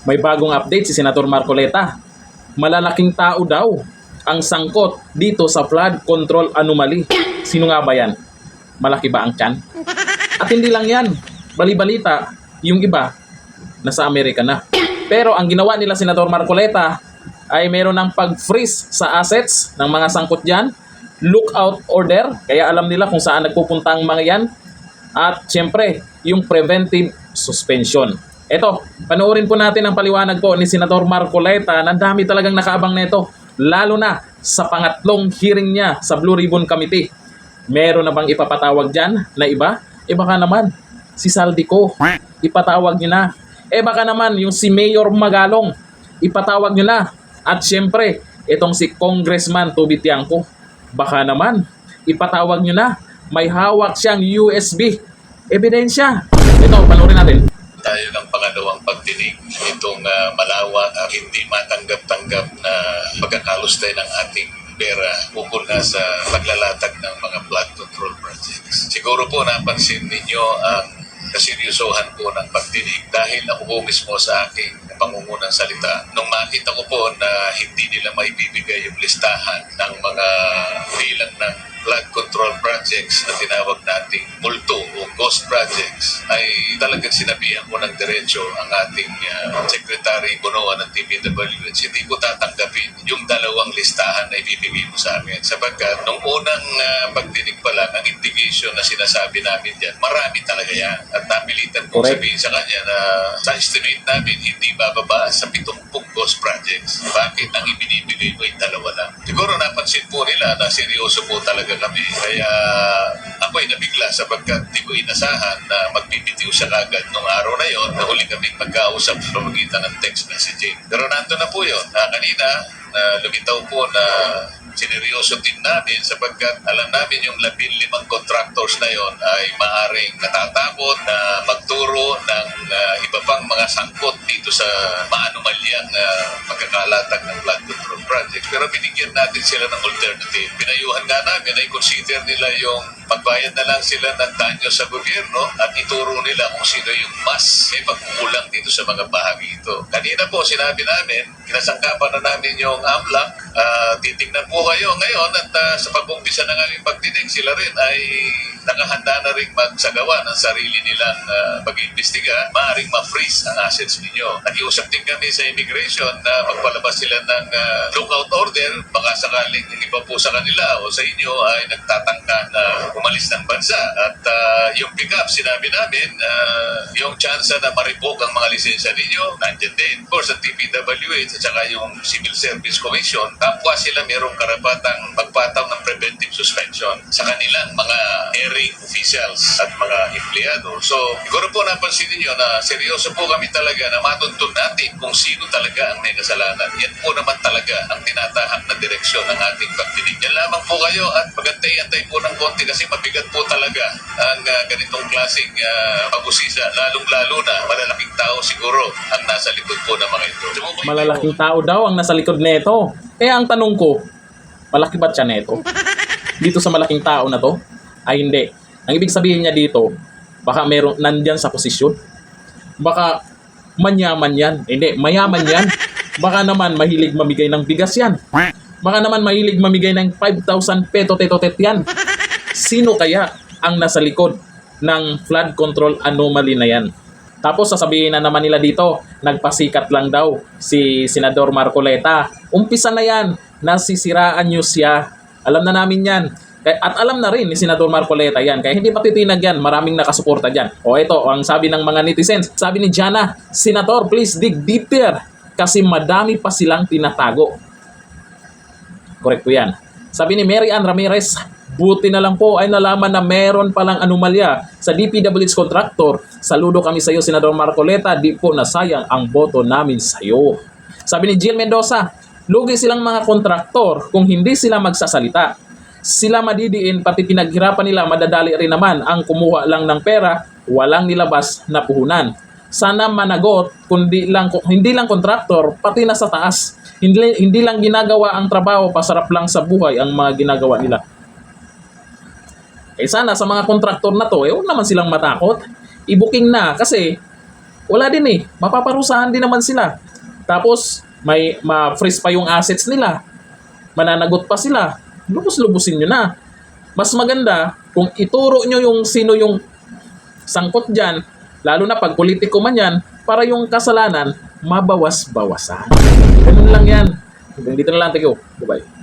May bagong update si Senator Marcoleta. Malalaking tao daw ang sangkot dito sa flood control anomaly. Sino nga ba yan? Malaki ba ang tiyan? At hindi lang yan. Bali-balita, yung iba, nasa Amerika na. Pero ang ginawa nila Senator Marcoleta ay meron ng pag-freeze sa assets ng mga sangkot dyan. Lookout order, kaya alam nila kung saan nagpupunta ang mga yan. At syempre, yung preventive suspension. Ito, panoorin po natin ang paliwanag po ni Senator Marcoleta. Nandami talagang nakaabang nito, lalo na sa pangatlong hearing niya sa Blue Ribbon Committee. Meron na bang ipapatawag dyan na iba? Baka naman, si Saldico, ipatawag niyo na. Baka naman, yung si Mayor Magalong, ipatawag niyo na. At syempre, itong si Congressman Toby Tiangco, baka naman, ipatawag niyo na. May hawak siyang USB ebidensya. Ito, panoorin natin. Tayo ng pangalawang pagdinig itong malawak at hindi matanggap-tanggap na pagkakalustay ng ating pera ukol na sa paglalatag ng mga flood control projects. Siguro po napansin ninyo ang kaseryosohan po ng pagdinig dahil ako po mismo sa aking pangungunang salita. Nung makita ko po na hindi nila maibibigay yung listahan ng mga bilang ng flood control projects na tinawag nating multo o ghost projects, ay talagang sinabihan ko ng diretso ang ating Secretary Bonoan ng DPWH. Hindi ko tatanggapin yung dalawang listahan na ibibigay mo sa amin. Sapagkat nung unang pagdinig pa lang, ang indication na sinasabi namin dyan, marami talaga yan. At napilitan kong sabihin sa kanya na sa estimate namin, hindi bababa sa 70 ghost projects. Bakit ang ibinibigay mo ay dalawa lang? Siguro napansin po nila na seryoso po talaga kami. Kaya ako ay nabigla sapagkat di ko inasahan na magbibitiw siya kagad nung araw na yon na huli kaming magkausap sa pamagitan ng text messaging. Pero nandun na po yun. Kanina, lumitaw po na sineryoso din namin sapagkat alam namin yung 15 contractors na yon ay maaring natatakot na magturo ng iba pang mga sangkot dito sa maanumalyang pagkakalatag ng flood control project. Pero binigyan natin sila ng alternative. Pinayuhan nga namin ay consider nila yung magbayad na lang sila ng danyo sa gobyerno at ituro nila kung sino yung mas may pagkukulang dito sa mga bahagi ito. Kanina po sinabi namin, kinasangkapan na namin yung AMLAC, titignan po kayo ngayon at sa pag-umpisa ng aming pagdinig, sila rin ay nakahanda na rin magsagawa ng sarili nilang pag-iimbestiga, maaaring ma-freeze ang assets ninyo. Nakiusap din kami sa immigration na magpalabas sila ng lookout order, baka sakaling iba po sa kanila o sa inyo ay nagtatangka na umalis ng bansa. At yung pick-up, sinabi namin, yung chance na ma-revoke ang mga lisensya ninyo, nandiyan din. Of course, ang DPWH at saka yung Civil Service Commission, kapwa sila mayroong karapatang magpataw ng preventive suspension sa kanilang mga hearing officials at mga empleyado. So, siguro po napansin niyo na seryoso po kami talaga na matuntun natin kung sino talaga ang may kasalanan. Yan po naman talaga ang tinatahak na direksyon ng ating pagdinig. Yan lamang po kayo at magantay-antay po ng konti kasi mabigat po talaga ang ganitong klaseng pag-usisa. Lalong-lalo na malalaking tao siguro ang nasa likod po ng mga ito. Malalaking tao daw ang nasa likod nito. Kaya ang tanong ko, malaki ba siya neto? Dito sa malaking tao na to? Ay hindi. Ang ibig sabihin niya dito, baka meron nandyan sa posisyon. Baka manyaman yan. Hindi, mayaman yan. Baka naman mahilig mamigay ng bigas yan. Baka naman mahilig mamigay ng 5,000 peto-teto-tet yan. Sino kaya ang nasa likod ng flood control anomaly na yan? Tapos sasabihin na naman nila dito, nagpasikat lang daw si Senador Marcoleta. Umpisa na yan, nasisiraan nyo siya. Alam na namin yan. At alam na rin ni Senador Marcoleta yan. Kaya hindi matitinag yan, maraming nakasuporta dyan. O ito, ang sabi ng mga netizens, sabi ni Jana, Senator, please dig deeper kasi madami pa silang tinatago. Correct po yan. Sabi ni Mary Ann Ramirez, buti na lang po ay nalaman na meron palang anomalya sa DPWH contractor. Saludo kami sa iyo, Senador Marcoleta. Di po nasayang ang boto namin sa iyo. Sabi ni Jill Mendoza, lugi silang mga kontraktor kung hindi sila magsasalita. Sila madidiin, pati pinaghirapan nila, madadali rin naman ang kumuha lang ng pera, walang nilabas na puhunan. Sana managot, kundi lang, hindi lang kontraktor, pati na sa taas. Hindi lang ginagawa ang trabaho, pasarap lang sa buhay ang mga ginagawa nila. Sana sa mga kontraktor na to, huwag naman silang matakot. I-booking na kasi wala din eh. Mapaparusahan din naman sila. Tapos, may ma-freeze pa yung assets nila. Mananagot pa sila. Lubos-lubusin nyo na. Mas maganda kung ituro nyo yung sino yung sangkot dyan, lalo na pag politiko man yan, para yung kasalanan, mabawas-bawasan. Ganun lang yan. Hanggang dito na lang. Thank you. Bye-bye.